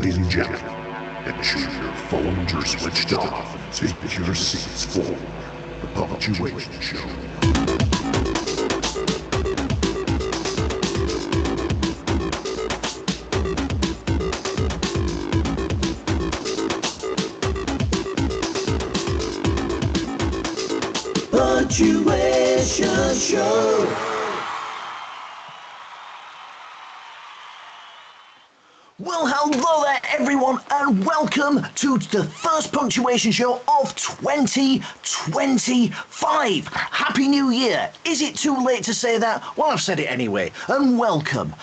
Ladies and gentlemen, ensure your phones are switched off and take your seats for the Punctuation Show. Punctuation Show. Well, hello there everyone and welcome to the first Punctuation Show of 2025. Happy New Year. Is it too late to say that? Well, I've said it anyway. And welcome.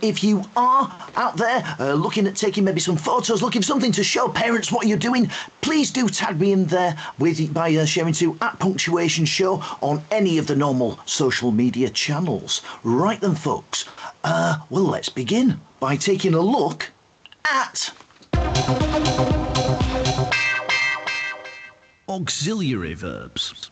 If you are out there looking at taking maybe some photos, looking for something to show parents what you're doing, please do tag me in there by sharing to @Punctuation Show on any of the normal social media channels. Right then, folks. Well, let's begin by taking a look at auxiliary verbs.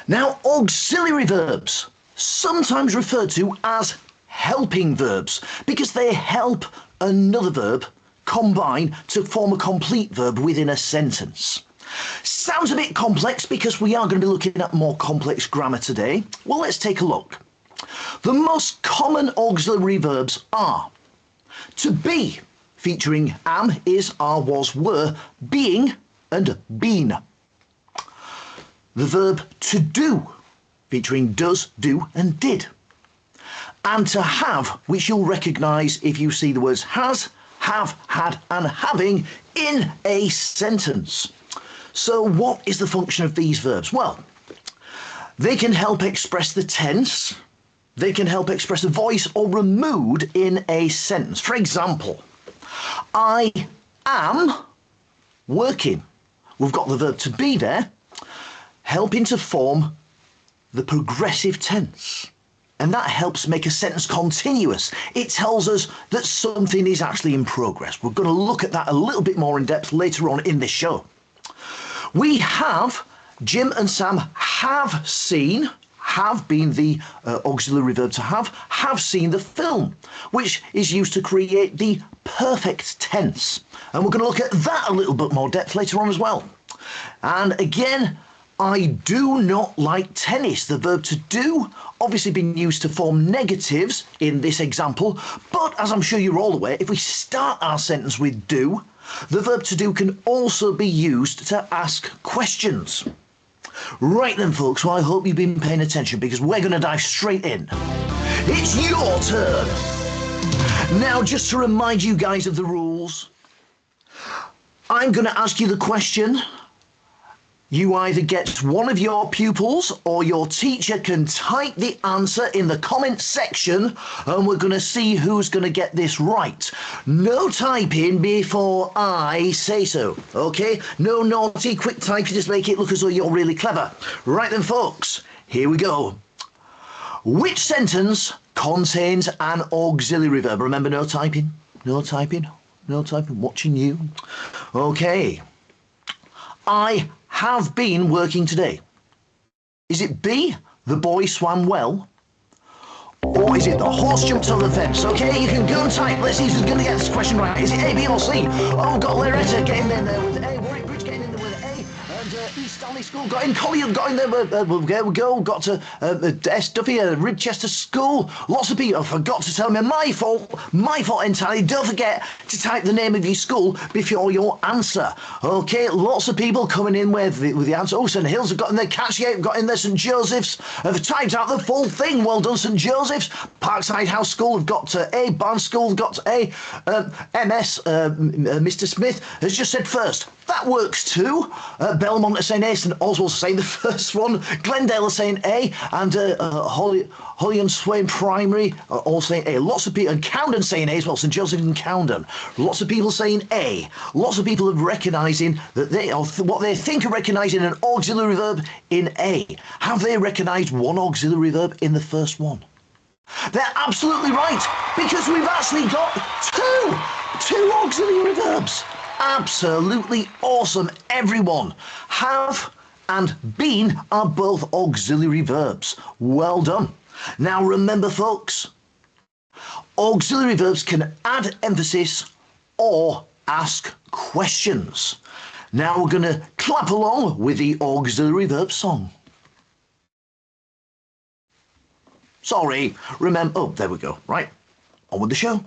Now, auxiliary verbs, sometimes referred to as helping verbs, because they help another verb combine to form a complete verb within a sentence. Sounds a bit complex because we are going to be looking at more complex grammar today. Well, let's take a look. The most common auxiliary verbs are to be, featuring am, is, are, was, were, being, and been. The verb to do, featuring does, do, and did. And to have, which you'll recognise if you see the words has, have, had, and having in a sentence. So what is the function of these verbs? Well, they can help express the tense. They can help express a voice or a mood in a sentence. For example, I am working. We've got the verb to be there, helping to form the progressive tense. And that helps make a sentence continuous. It tells us that something is actually in progress. We're going to look at that a little bit more in depth later on in this show. We have, Jim and Sam have seen, have being the auxiliary verb to have seen the film, which is used to create the perfect tense. And we're going to look at that a little bit more depth later on as well. And again, I do not like tennis. The verb to do obviously being used to form negatives in this example, but as I'm sure you're all aware, if we start our sentence with do, the verb to do can also be used to ask questions. Right then, folks, well, I hope you've been paying attention because we're going to dive straight in. It's your turn. Now, just to remind you guys of the rules, I'm going to ask you the question. You either get one of your pupils or your teacher can type the answer in the comment section and we're going to see who's going to get this right. No typing before I say so, okay? No naughty quick typing, just make it look as though you're really clever. Right then, folks, here we go. Which sentence contains an auxiliary verb? Remember, no typing, no typing, no typing, watching you. Okay. I have been working today. Is it B, the boy swam well? Or is it the horse jumped over the fence? Okay, you can go and type. Let's see who's going to get this question right. Is it A, B, or C? Oh, got Loretta getting in there with A. Warwick Bridge getting in there with A. And East Stanley School got in. Collier got in there. There we go. Got to S. Duffy, Ribchester School. Lots of people. I forgot to tell me. My fault entirely. Don't forget to type the name of your school before your answer. Okay, lots of people coming in with the answer. Oh, St Hills have got in there. Catchgate got in there. St Joseph's have typed out the full thing. Well done, St Joseph's. Parkside House School have got A. Barnes School have got A. MS, Mr Smith has just said first. That works too. Belmont are saying A. St Oswald's saying the first one. Glendale are saying A. And Holly and Swain Primary are all saying A. Lots of people, and Cowden saying A as well. St Joseph and Cowden. Lots of people saying A. Lots of people are recognising that what they think are recognising an auxiliary verb in A. Have they recognised one auxiliary verb in the first one? They're absolutely right, because we've actually got two auxiliary verbs. Absolutely awesome, everyone. Have and been are both auxiliary verbs. Well done. Now remember, folks, auxiliary verbs can add emphasis or ask questions. Now we're going to clap along with the auxiliary verb song. Sorry, remember, oh, there we go. Right, on with the show.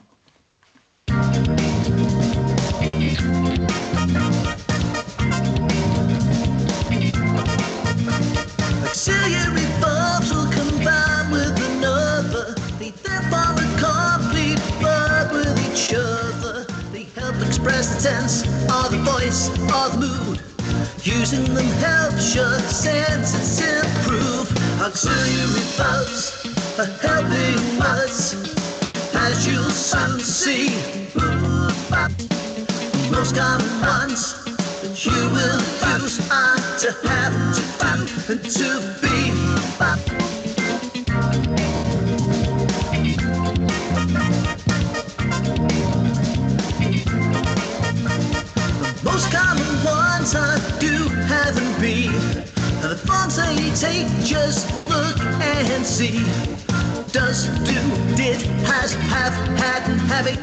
Auxiliary verbs will combine with another. They therefore a complete verb with each other. They help express the tense, or the voice, or the mood. Using them helps your senses improve. Auxiliary verbs are helping us, as you'll soon see. Most common ones that you will use are to have, to do, and to be. Most common ones are do, have, and be. And the forms they take, just look and see. Does, do, did, has, have, had, and having.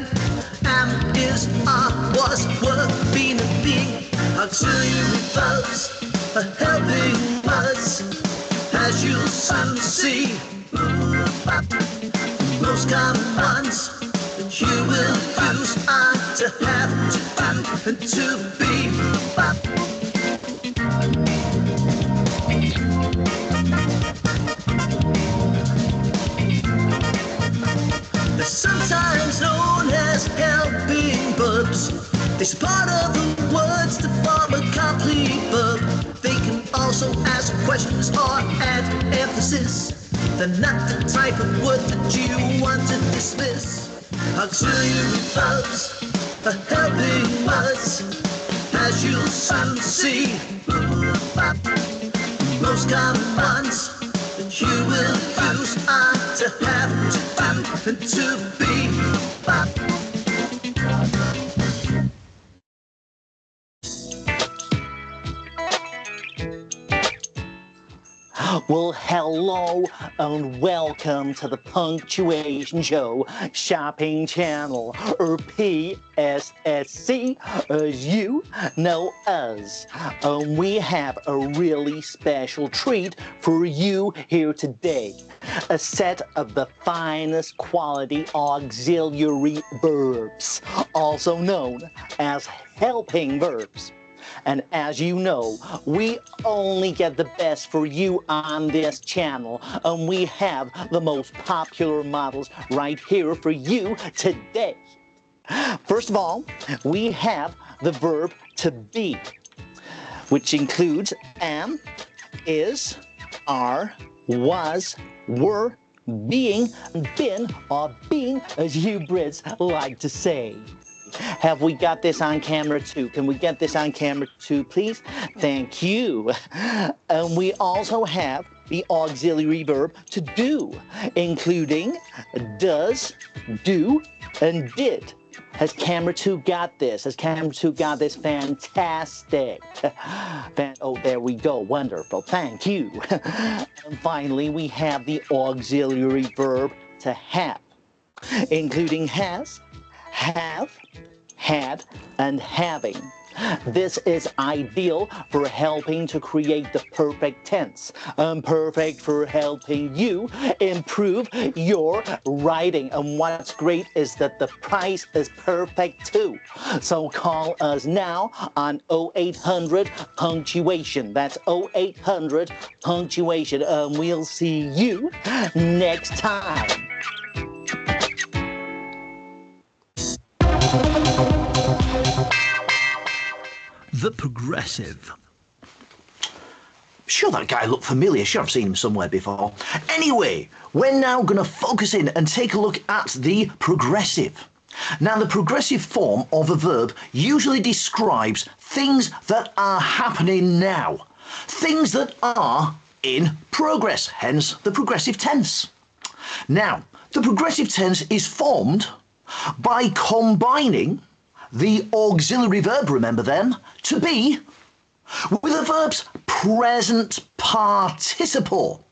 Am, is, are, was, were, been, and being. Auxiliary verbs are helping us, as you'll soon see. Most common ones that you will use are to have, to do, and to be. They're sometimes known as helping verbs. They're part of the words to form a complete verb. They can also ask questions or add emphasis. They're not the type of word that you want to dismiss. Auxiliary verbs are helping us, as you'll soon see. Most common ones that you will use are to have, to do, and to be. Well, hello and welcome to the Punctuation Show Shopping Channel, or PSSC, as you know us. We have a really special treat for you here today. A set of the finest quality auxiliary verbs, also known as helping verbs. And as you know, we only get the best for you on this channel, and we have the most popular models right here for you today. First of all, we have the verb to be, which includes am, is, are, was, were, being, been, or being, as you Brits like to say. Have we got this on camera too? Can we get this on camera too, please? Thank you. And we also have the auxiliary verb to do, including does, do, and did. Has camera 2 got this? Has camera 2 got this? Fantastic. Oh, there we go. Wonderful. Thank you. And finally, we have the auxiliary verb to have, including has, have, had, and having. This is ideal for helping to create the perfect tense, and perfect for helping you improve your writing. And what's great is that the price is perfect too. So call us now on 0800 Punctuation. That's 0800 Punctuation, and we'll see you next time. The progressive. Sure, that guy looked familiar. Sure, I've seen him somewhere before. Anyway, we're now going to focus in and take a look at the progressive. Now, the progressive form of a verb usually describes things that are happening now, things that are in progress, hence the progressive tense. Now, the progressive tense is formed by combining the auxiliary verb, remember them, to be, with the verb's present participle.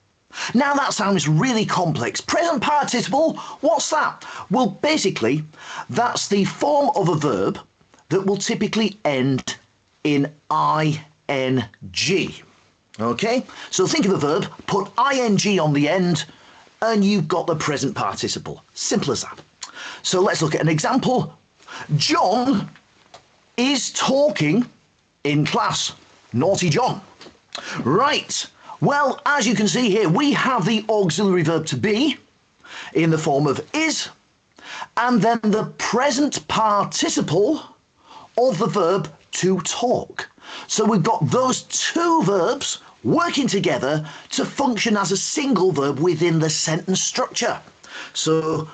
Now that sounds really complex. Present participle, what's that? Well, basically, that's the form of a verb that will typically end in ing. Okay, so think of a verb, put ing on the end, and you've got the present participle. Simple as that. So let's look at an example. John is talking in class. Naughty John. Right. Well, as you can see here, we have the auxiliary verb to be in the form of is, and then the present participle of the verb to talk. So we've got those two verbs working together to function as a single verb within the sentence structure. So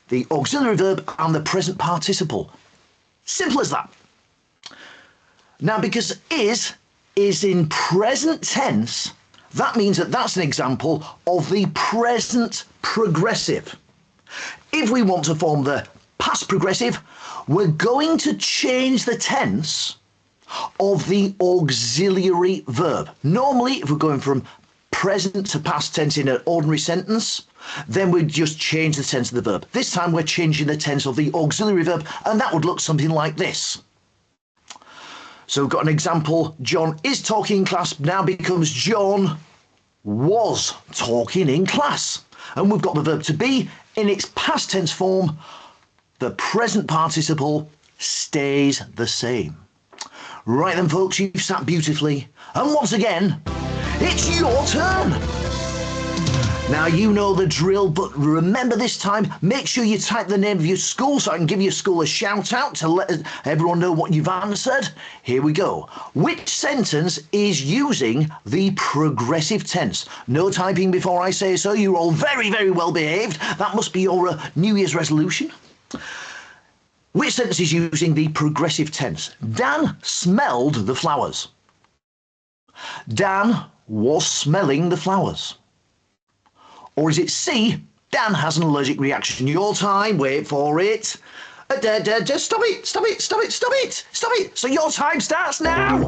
the auxiliary verb and the present participle. Simple as that. Now, because is in present tense, that means that that's an example of the present progressive. If we want to form the past progressive, we're going to change the tense of the auxiliary verb. Normally, if we're going from present to past tense in an ordinary sentence, then we'd just change the tense of the verb. This time we're changing the tense of the auxiliary verb, and that would look something like this. So we've got an example. John is talking in class now becomes John was talking in class. And we've got the verb to be in its past tense form. The present participle stays the same. Right then, folks, you've sat beautifully. And once again, it's your turn. Now, you know the drill, but remember this time, make sure you type the name of your school so I can give your school a shout out to let everyone know what you've answered. Here we go. Which sentence is using the progressive tense? No typing before I say so. You're all very, very well behaved. That must be your New Year's resolution. Which sentence is using the progressive tense? Dan smelled the flowers. Dan was smelling the flowers. Or is it C, Dan has an allergic reaction? Your time, wait for it. Just stop it. So your time starts now.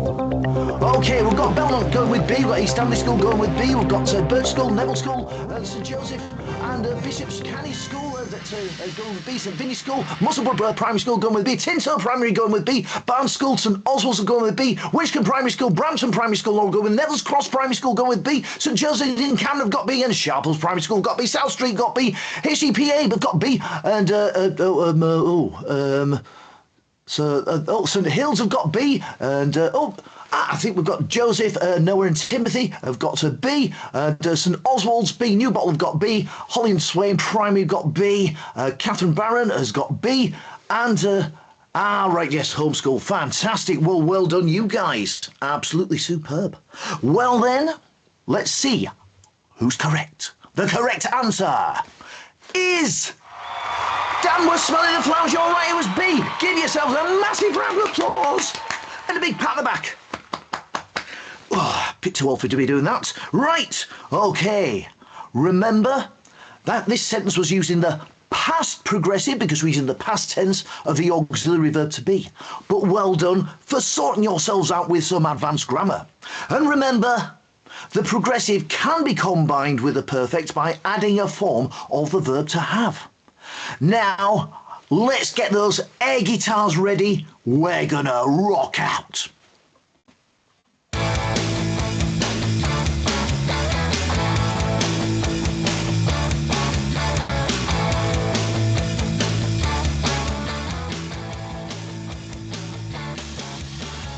Okay, we've got Belmont going with B, we've got East Stanley School going with B, we've got Birch School, Neville School, St Joseph and Bishop's Canny School going with B, St Vinny School, Musselburgh Primary School going with B, Tinto Primary going with B, Barnes School, St Oswald's are going with B, Winchcombe Primary School, Brampton Primary School all going with Neville's Cross Primary School going with B, St Joseph in Camden have got B, and Sharples Primary School got B, South Street got B, HEPA but got B, and St Hills have got B, and I think we've got Joseph, Noah and Timothy have got a B, St Oswald's B, New Bottle have got B, Holly and Swain Primary have got B, Catherine Barron has got B, and right, yes, homeschool, fantastic, well done you guys, absolutely superb. Well then, let's see who's correct. The correct answer is Dan was smelling the flowers. You're right, it was B. Give yourselves a massive round of applause and a big pat on the back. Oh, a bit too old for to be doing that. Right, okay. Remember that this sentence was using the past progressive because we're using the past tense of the auxiliary verb to be. But well done for sorting yourselves out with some advanced grammar. And remember, the progressive can be combined with the perfect by adding a form of the verb to have. Now, let's get those air guitars ready. We're gonna rock out.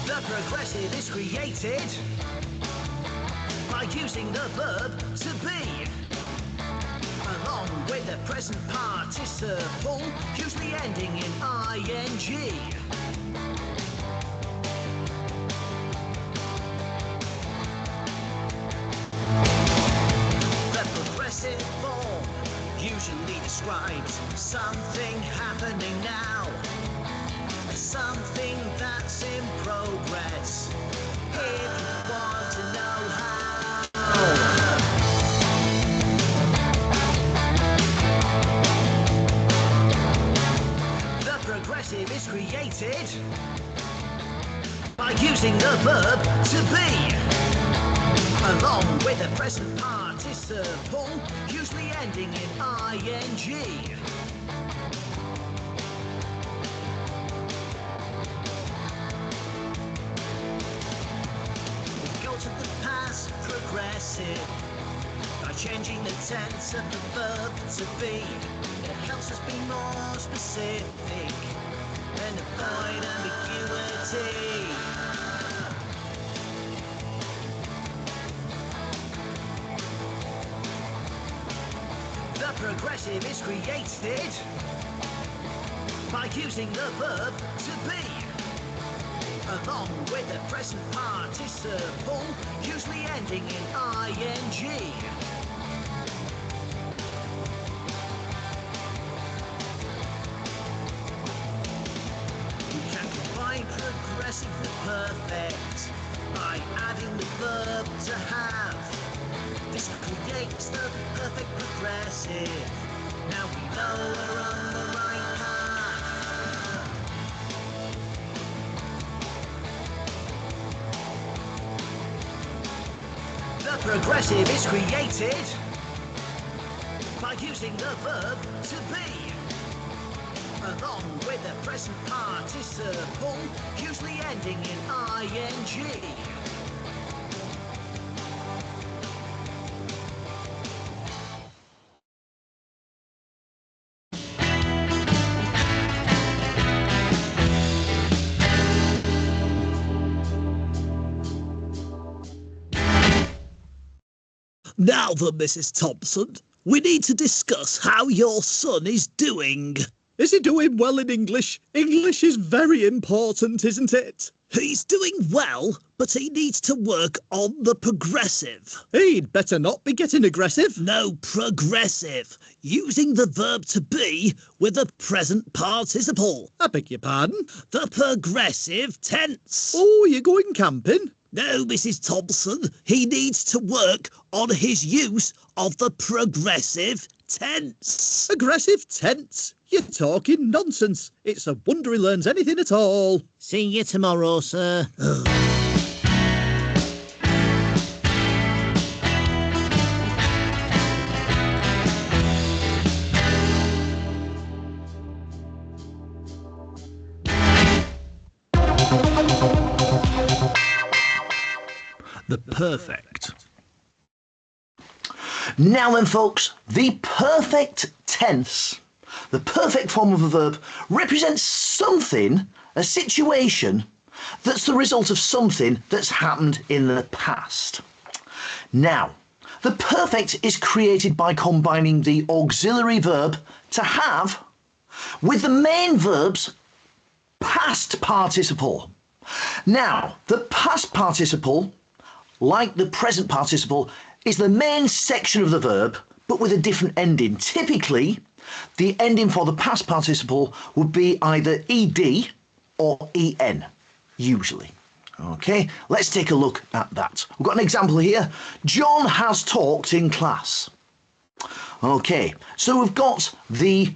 The progressive is created by using the verb to be, along with the present participle, usually ending in ing. The progressive form usually describes something happening now, something that's in progress. If you want to know how. The progressive is created by using the verb to be, along with the present participle, usually ending in ing. tense of the verb to be. It helps us be more specific and avoid ambiguity. The progressive is created by using the verb to be, along with the present participle, usually ending in ing. We can combine progressive with perfect by adding the verb to have. This creates the perfect progressive. Now we know we're on the right path. The progressive is created by using the verb to be, along with the present participle, usually ending in ing. Now then, Mrs. Thompson, we need to discuss how your son is doing. Is he doing well in English? English is very important, isn't it? He's doing well, but he needs to work on the progressive. He'd better not be getting aggressive. No, progressive. Using the verb to be with the present participle. I beg your pardon? The progressive tense. Oh, you're going camping? No, Mrs. Thompson, he needs to work on his use of the progressive tense. Aggressive tense? You're talking nonsense. It's a wonder he learns anything at all. See you tomorrow, sir. The perfect. Now then, folks, the perfect tense, the perfect form of a verb, represents something, a situation, that's the result of something that's happened in the past. Now, the perfect is created by combining the auxiliary verb to have with the main verb's past participle. Now, the past participle, like the present participle, is the main section of the verb, but with a different ending. Typically, the ending for the past participle would be either ed or en, usually. Okay, let's take a look at that. We've got an example here. John has talked in class. Okay, so we've got the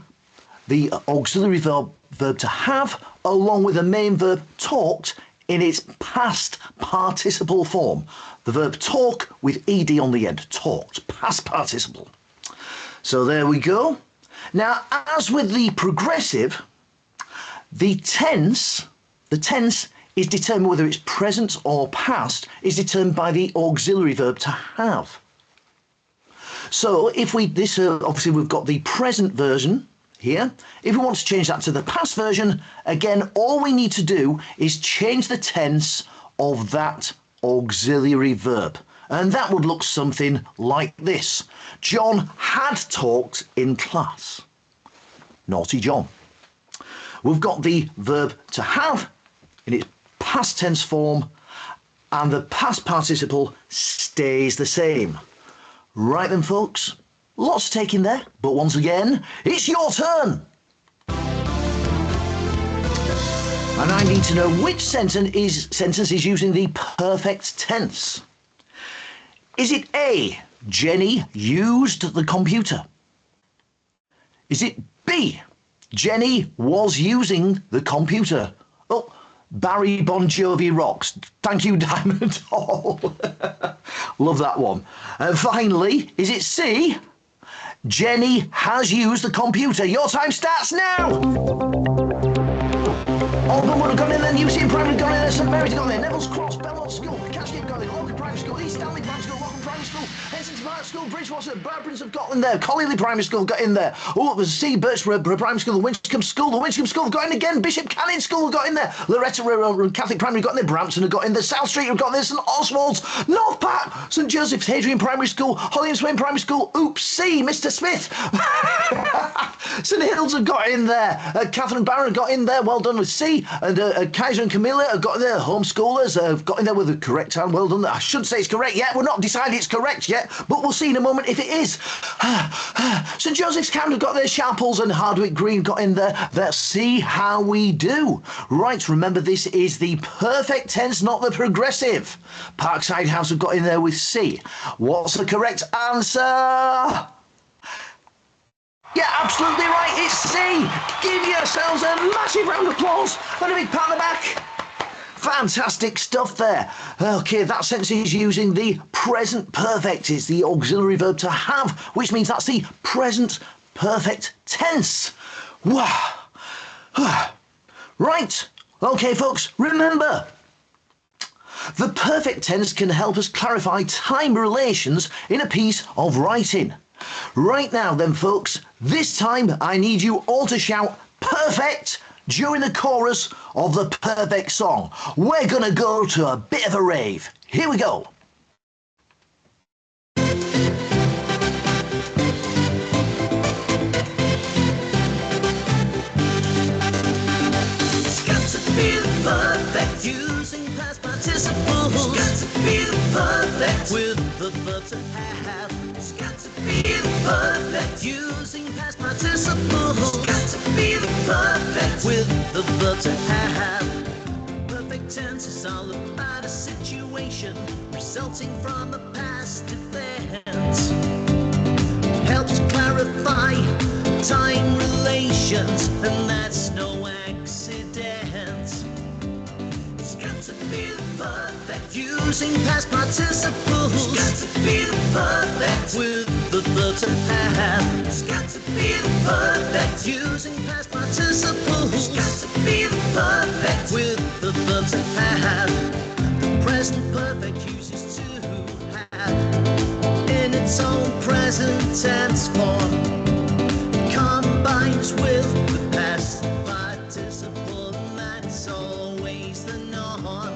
auxiliary verb to have, along with the main verb talked in its past participle form. The verb talk with ed on the end. Talked, past participle. So there we go. Now, as with the progressive, the tense is determined whether it's present or past, is determined by the auxiliary verb to have. So if obviously we've got the present version here. If we want to change that to the past version, again, all we need to do is change the tense of that auxiliary verb. And that would look something like this. John had talked in class. Naughty John. We've got the verb to have in its past tense form, and the past participle stays the same. Right then, folks. Lots to take in there, but once again, it's your turn. And I need to know which sentence is using the perfect tense. Is it A, Jenny used the computer? Is it B, Jenny was using the computer? Oh, Barry Bon Jovi rocks. Thank you, Diamond Hall. Love that one. And finally, is it C, Jenny has used the computer? Your time starts now. Alban would have gone in there, UC Primary gone in there, St Mary's gone in there, Neville's Cross, Belmont School, Cascade gone in, Logan Primary School, East Stanley Primary School, Logan Primary School, Henson's Park School, Bridgewater, Bradbridge have got in there. Collierly Primary School got in there. Oh, it was C. Birchborough Primary School, the Winchcombe School got in again. Bishop Canning School got in there. Loretta Catholic Primary got in there. Brampton have got in there. South Street have got in there. St Oswald's, North Park, St Joseph's, Hadrian Primary School, Holly and Swain Primary School. Oops, C. Mr Smith. St Hills have got in there. Catherine Barron got in there. Well done with C. And Kaiser and Camilla have got in there. Homeschoolers have got in there with the correct time. Well done. I shouldn't say it's correct yet. We're not decided it's correct yet, but we'll see in a moment if it is. St Joseph's Camden got there. Sharples and Hardwick Green got in there. Let's see how we do. Right, remember this is the perfect tense, not the progressive. Parkside House have got in there with C. What's the correct answer? Yeah, absolutely right, it's C. Give yourselves a massive round of applause and a big pat on the back. Fantastic stuff there. Okay, that sentence is using the present perfect. It's the auxiliary verb to have, which means that's the present perfect tense. Wow. Right. Okay, folks, remember, the perfect tense can help us clarify time relations in a piece of writing. Right now then, folks, this time I need you all to shout perfect during the chorus of the perfect song. We're gonna go to a bit of a rave. Here we go. It's got to be the perfect using past participles. It's got to be the perfect with the verb to have. It's got to be the perfect using past participles. It's got to be the perfect with the verb to have. Perfect tense is all about a situation resulting from a past event. Helps clarify time relations, and that's no accident. It's got to be the perfect using past participles. It's got to be the perfect with the verb to have. It's got to be the perfect using past participles. It's got to be the perfect with the verb to have. The present perfect uses to have in its own present tense form. Combines with the past participle, and that's always the norm.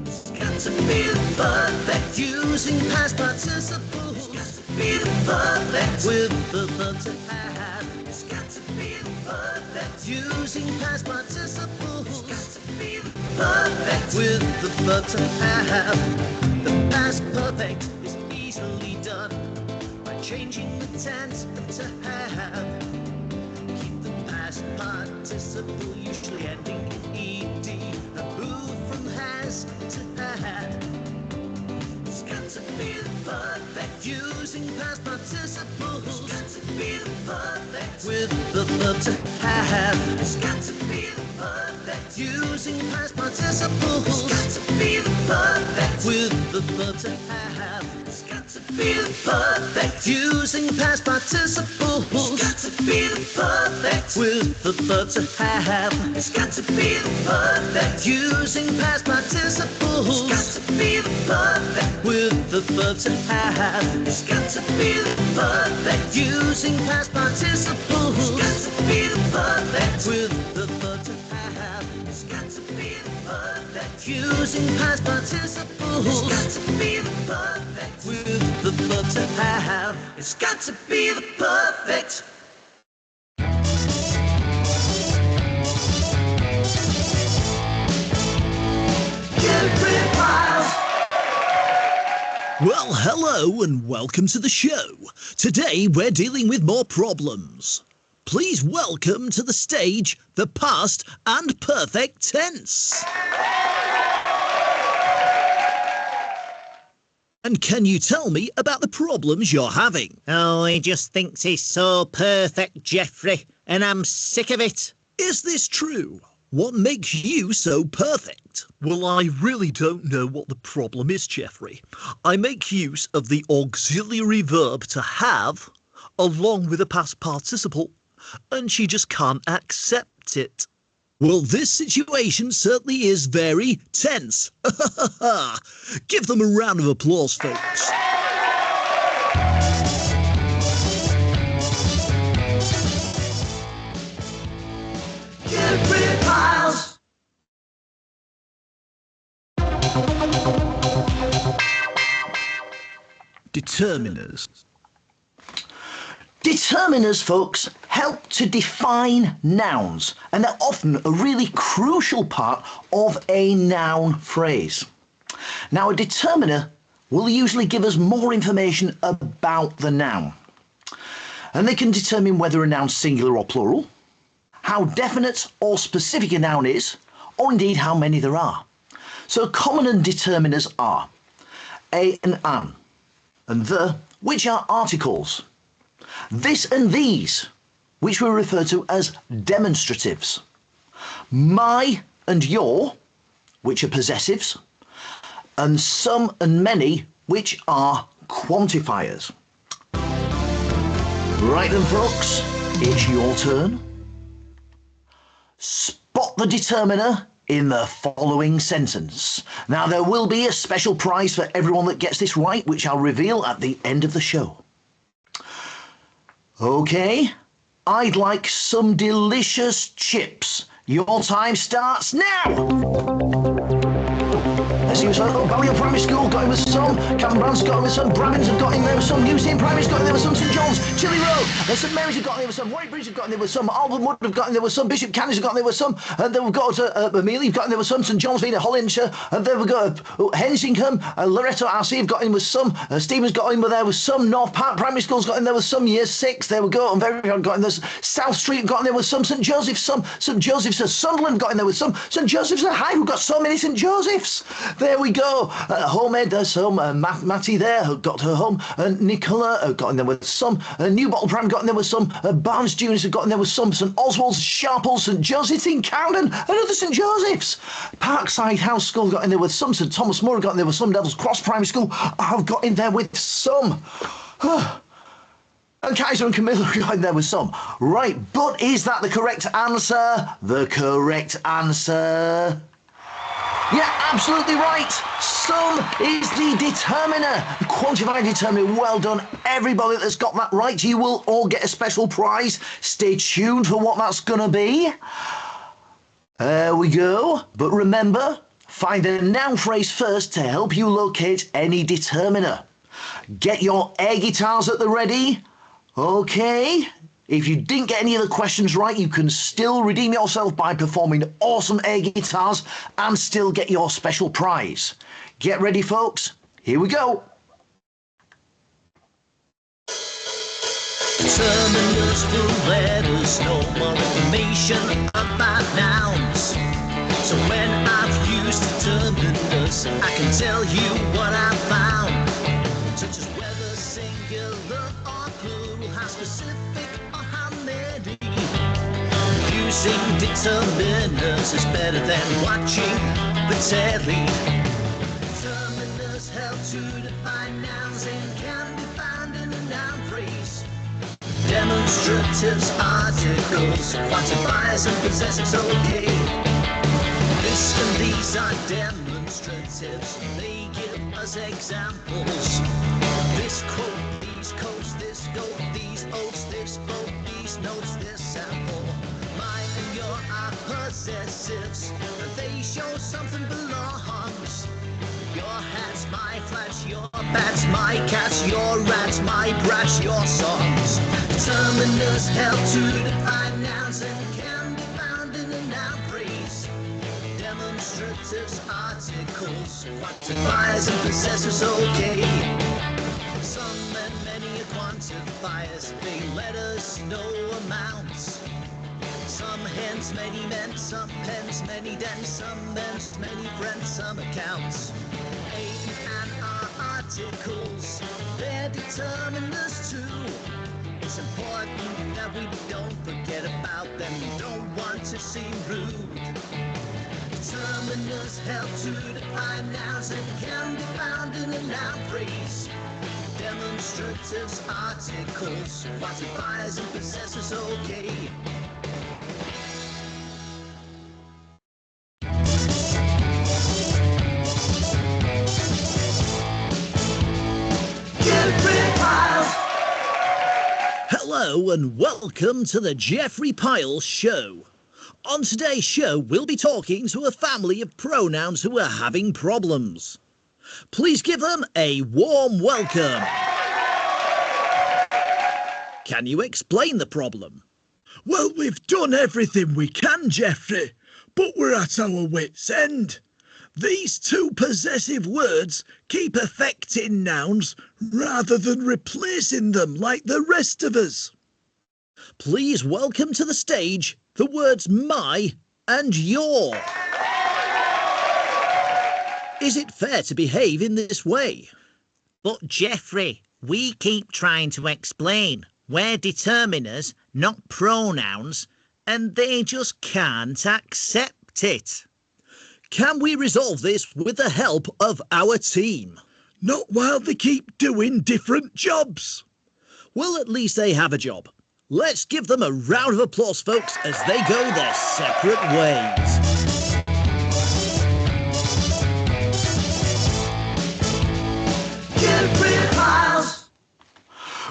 It's got to be the perfect using past participles. It's got to be the perfect with the verb to have. It's got to be the perfect using past participles. It's got to be the perfect with the verb to have. The past perfect is easily done by changing the tense to have. Keep the past participle usually ending in ed and move from has to had. It's got to be the perfect using past participles. It's got to be the perfect with the verb to have. It's got to be the perfect using past participles. It's got to be the perfect with the verb to have. It's got to be the perfect using past participles. It's got to be the perfect with the verb to have. It's got to be the perfect using past participles. It's got to be the perfect with the verb to have. It's got to be the perfect using past participles. It's got to be the perfect with the verb to have. It's got to be the perfect using past participles. It's got to be the perfect with the verb to have. It's got to be the perfect. Get pretty wild. Well, hello and welcome to the show. Today we're dealing with more problems. Please welcome to the stage the past and perfect tense. And can you tell me about the problems you're having? Oh, he just thinks he's so perfect, Jeffrey, and I'm sick of it. Is this true? What makes you so perfect? Well, I really don't know what the problem is, Jeffrey. I make use of the auxiliary verb to have along with a past participle, and she just can't accept it. Well, this situation certainly is very tense. Give them a round of applause, folks. determiners? Determiners, folks, help to define nouns, and they're often a really crucial part of a noun phrase. Now, a determiner will usually give us more information about the noun, and they can determine whether a noun's singular or plural, how definite or specific a noun is, or indeed how many there are. So common determiners are a and an, and the, which are articles, this and these, which we refer to as demonstratives, my and your, which are possessives, and some and many, which are quantifiers. Right then, folks, it's your turn. Spot the determiner in the following sentence. Now, there will be a special prize for everyone that gets this right, which I'll reveal at the end of the show. Okay, I'd like some delicious chips. Your time starts now. Let's see what's like. Balliol Primary School got in with some, Cavan Brown's got in with some, Brammins have got in there with some, Newstein Primary's got in there with some, St John's, Chilly Road, St Mary's have got in there with some, Warwick Bridge have got in there with some, Alban Wood have got in there with some, Bishop Canning's have got in there with some, and then we've got Amelia have got in there with some, St John's Vina, Hollinshire, and then we've got Hensingham, Loretto RC have got in with some, Stevens got in with there with some, North Park Primary School's got in there with some, Year 6, there we go, and very got in there, South Street got in there with some, St Joseph's, St Joseph's, Sunderland got in there with some, St Joseph's and Hyde, we've got so many St Joseph's, there we go. Homehead, there's some, Matty there, who got her home, Nicola got in there with some, New Bottle Pram got in there with some, Barnes Juniors have got in there with some, St Oswald's, Sharples, St Joseph's in Camden, another St Joseph's, Parkside House School got in there with some, St Thomas More got in there with some, Devil's Cross Primary School have got in there with some. And Kaiser and Camilla got in there with some. Right, but is that the correct answer? The correct answer... Yeah, absolutely right. Some is the determiner, the quantified determiner. Well done, everybody that's got that right. You will all get a special prize. Stay tuned for what that's going to be. There we go. But remember, find a noun phrase first to help you locate any determiner. Get your air guitars at the ready. Okay. If you didn't get any of the questions right, you can still redeem yourself by performing awesome air guitars and still get your special prize. Get ready, folks. Here we go. Determiners will let us know more information about nouns. So when I've used determiners, I can tell you what I've found. Such as whether singular or plural, how specific or how many. Using determiners is better than watching the telly. Determiners help to define nouns and can be found in a noun phrase. Demonstratives, articles, quantifiers and possessives, okay. This and these are demonstratives, they give us examples. This quote, these quotes, this goat, these oats, this boat, these notes, this sample. Mine and your are possessives, and they show something belongs. Your hats, my flats, your bats, my cats, your rats, my brats, your songs. Determiners help to define nouns and can be found in a noun phrase. Demonstratives, articles, quantifiers and possessors, okay. Some and many are quantifiers, they let us know amounts. Some hens, many men, some pens, many dens, some men's, many friends, some accounts. A and R articles, they're determiners too. It's important that we don't forget about them, we don't want to seem rude. Determiners help to define nouns and can be found in a noun phrase. Demonstratives, articles, quantifiers and possessors, okay. Hello and welcome to the Jeffrey Pyle Show. On today's show, we'll be talking to a family of pronouns who are having problems. Please give them a warm welcome. Can you explain the problem? Well, we've done everything we can, Geoffrey, but we're at our wits' end. These two possessive words keep affecting nouns rather than replacing them like the rest of us. Please welcome to the stage the words my and your. Is it fair to behave in this way? But Geoffrey, we keep trying to explain we're determiners, not pronouns, and they just can't accept it. Can we resolve this with the help of our team? Not while they keep doing different jobs. Well, at least they have a job. Let's give them a round of applause, folks, as they go their separate ways.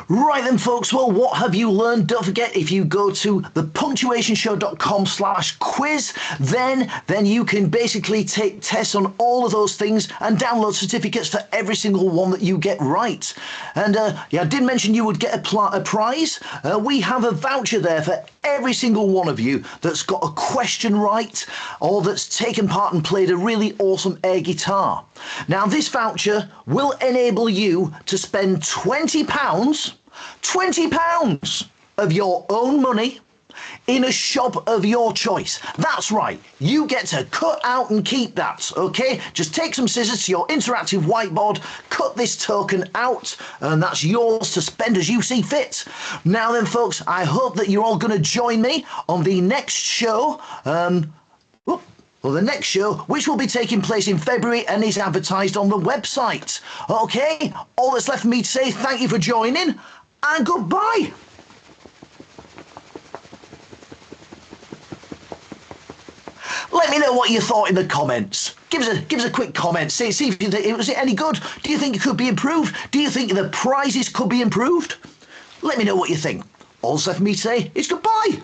Right then, folks, well, what have you learned? Don't forget, if you go to thepunctuationshow.com/quiz, then you can basically take tests on all of those things and download certificates for every single one that you get right. And yeah, I did mention you would get a prize. We have a voucher there for every single one of you that's got a question right or that's taken part and played a really awesome air guitar. Now, this voucher will enable you to spend £20 of your own money in a shop of your choice. That's right, you get to cut out and keep that, okay? Just take some scissors to your interactive whiteboard, cut this token out, and that's yours to spend as you see fit. Now then, folks, I hope that you're all going to join me on the next show. Well, the next show, which will be taking place in February and is advertised on the website. Okay, all that's left for me to say, thank you for joining, and goodbye. Let me know what you thought in the comments. Give us a quick comment. See if was it any good? Do you think it could be improved? Do you think the prizes could be improved? Let me know what you think. All that's left for me to say is goodbye.